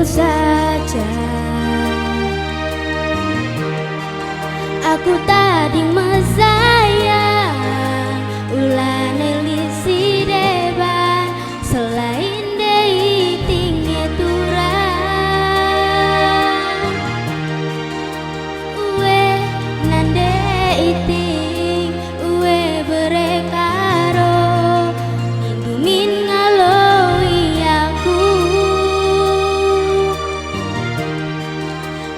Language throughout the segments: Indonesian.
saja. Aku tadi mesaya ulane lisi deba selain dei tinggi turang uwe nande iting uwe berekaro indumin ngaloi aku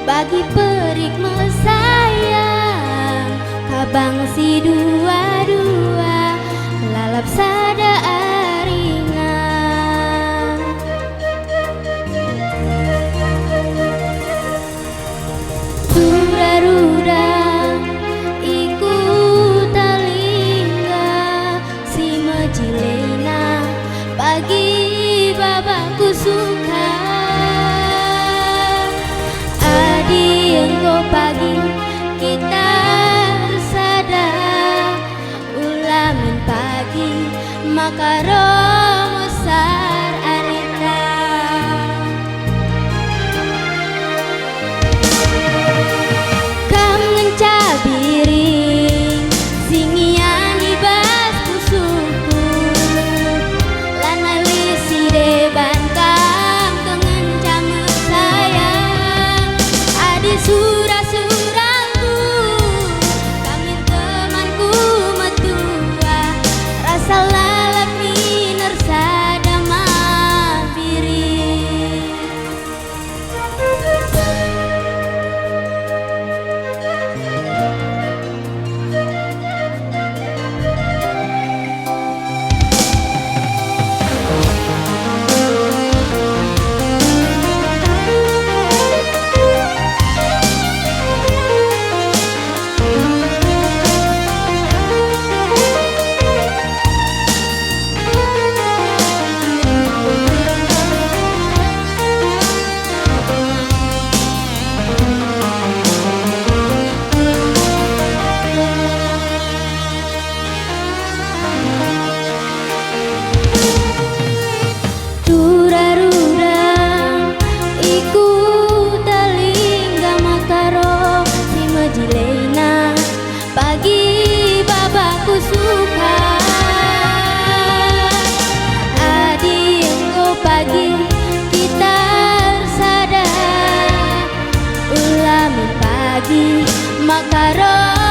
bagi perik mesayang kabang si dua-dua lalap sada arina Ruda-ruda iku talingga si majilena pagi babaku suka adi engko pagi kita sada ulamin pagi makaro besar arita kam ngencabiri singian ibas pusuku lana lisi deban kam kengencam sayang adi surah-surahku kami temanku metua rasa lalap miner sada mabiri pagi babaku suka adi engko pagi kita sadar ulamin pagi makaro